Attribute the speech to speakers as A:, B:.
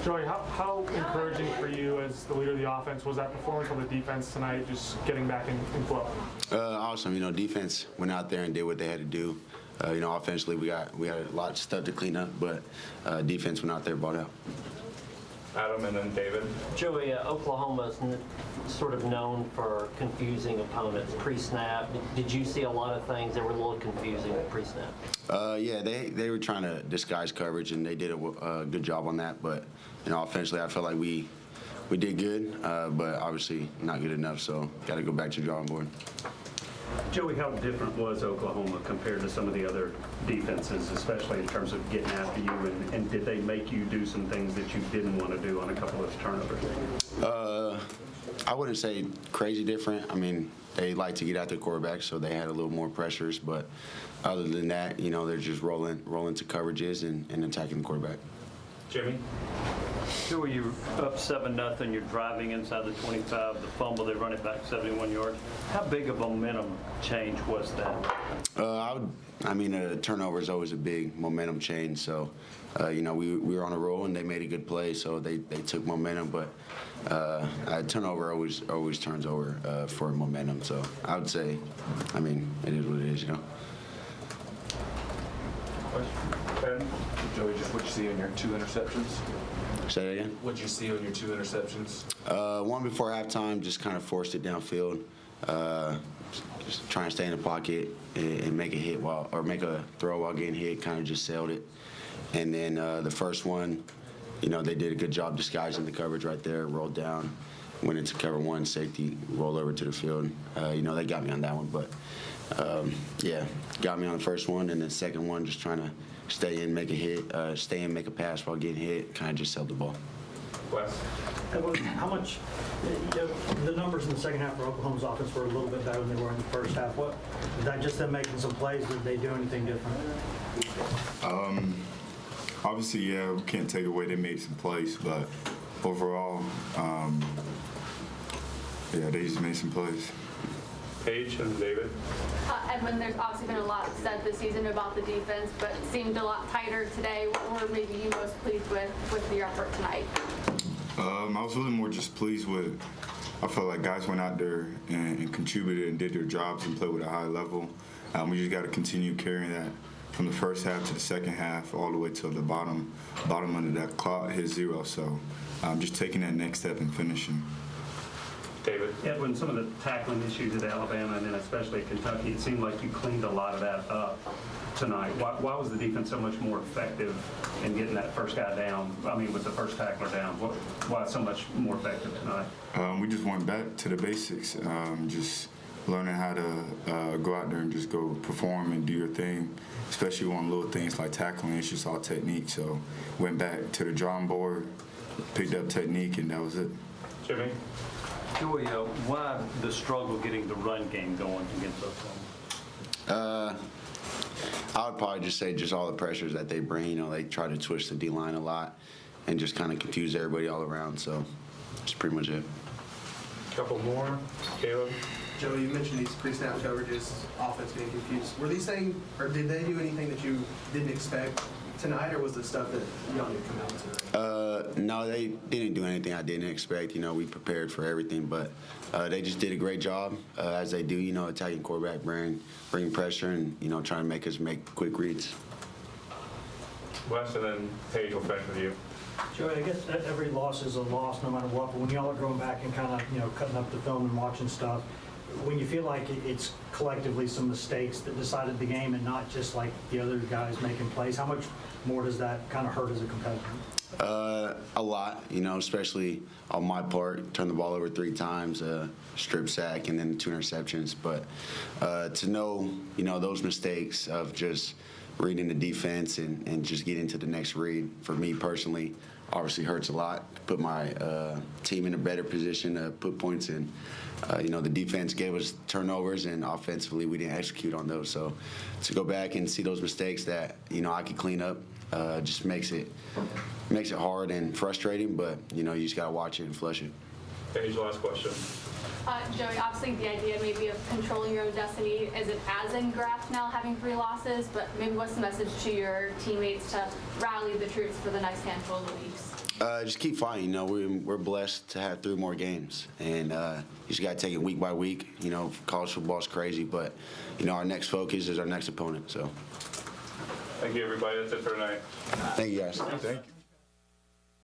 A: Joey, how encouraging for you as the leader of the offense was that performance on the defense tonight, just getting back in flow?
B: Awesome. Defense went out there and did what they had to do. Offensively we had a lot of stuff to clean up, but defense went out there, bought out.
C: Adam and then David.
D: Joey, Oklahoma is sort of known for confusing opponents pre-snap. Did you see a lot of things that were a little confusing pre-snap?
B: Yeah, they were trying to disguise coverage, and they did a good job on that. But offensively, I felt like we did good, but obviously not good enough. So got to go back to the drawing board.
E: Joey, how different was Oklahoma compared to some of the other defenses, especially in terms of getting after you, and did they make you do some things that you didn't want to do on a couple of turnovers?
B: I wouldn't say crazy different. I mean, they like to get after the quarterback, so they had a little more pressures. But other than that, they're just rolling to coverages and attacking the quarterback.
C: Jimmy?
E: Joey, you're up 7-0. You're driving inside the 25. The fumble, they run it back 71 yards. How big of a momentum change was that?
B: A turnover is always a big momentum change. So, we were on a roll and they made a good play, so they took momentum. But a turnover always turns over for momentum. So I would say, it is what it is,
C: Ben?
F: Joey, just what you see on your 2 interceptions?
B: Say that again?
F: What'd you see on your 2 interceptions?
B: One before halftime, just kind of forced it downfield. Just trying to stay in the pocket and make a hit make a throw while getting hit, kind of just sailed it. And then the first one, they did a good job disguising the coverage right there, rolled down, went into cover 1, safety, rolled over to the field. They got me on that one, but got me on the first one, and the second one just trying to stay in, make a hit, stay in, make a pass while getting hit, kind of just sailed the ball.
C: Wes?
G: How much, the numbers in the second half for Oklahoma's offense were a little bit better than they were in the first half. What, is that just them making some plays? Did they do anything different?
H: Obviously, yeah, we can't take away they made some plays, but overall, they just made some plays.
C: Paige and David.
I: Edwin, there's obviously been a lot said this season about the defense, but it seemed a lot tighter today. What were maybe you most pleased with your effort tonight?
H: I was really more just pleased with, I felt like guys went out there and contributed and did their jobs and played with a high level. We just got to continue carrying that from the first half to the second half all the way to the bottom under that clock hit 0. So just taking that next step and finishing.
C: David?
E: Edwin, some of the tackling issues at Alabama and then especially at Kentucky, it seemed like you cleaned a lot of that up tonight. Why was the defense so much more effective in getting that first guy down, with the first tackler down? Why so much more effective tonight?
H: We just went back to the basics, just learning how to go out there and just go perform and do your thing, especially on little things like tackling. It's just all technique. So went back to the drawing board, picked up technique, and that was it.
C: Jimmy?
E: Joey, why the struggle getting the run game going against Oklahoma?
B: I would probably just say just all the pressures that they bring. They try to twist the D-line a lot and just kind of confuse everybody all around. So that's pretty much it.
C: Couple more. Caleb?
J: Joey, you mentioned these pre-snap coverages, offense being confused. Were these things, or did they do anything that you didn't expect tonight, or was the stuff that y'all knew come out tonight?
B: No, they didn't do anything I didn't expect. We prepared for everything, but they just did a great job, as they do, attacking quarterback, bring pressure, and, trying to make us make quick reads.
C: Wes, and then Paige will finish with you.
G: Joey, I guess every loss is a loss no matter what, but when y'all are going back and kind of, cutting up the film and watching stuff, when you feel like it's collectively some mistakes that decided the game and not just like the other guys making plays, how much more does that kind of hurt as a competitor?
B: A lot, especially on my part, turn the ball over 3 times, strip sack, and then 2 interceptions. But to know, those mistakes of just reading the defense and just getting to the next read, for me personally, obviously hurts a lot. Put my team in a better position to put points in. The defense gave us turnovers, and offensively we didn't execute on those. So to go back and see those mistakes that I could clean up just makes it hard and frustrating. But you just gotta watch it and flush it.
C: Paige, last question.
I: Joey, obviously the idea maybe of controlling your own destiny isn't as ingrained now having 3 losses, but maybe what's the message to your teammates to rally the troops for the next handful of weeks?
B: Just keep fighting. You know, we're blessed to have 3 more games, and you just got to take it week by week. You know, college football's crazy, but you know, our next focus is our next opponent. So,
C: Thank you, everybody. That's it for tonight.
B: thank you guys.
H: Thank you.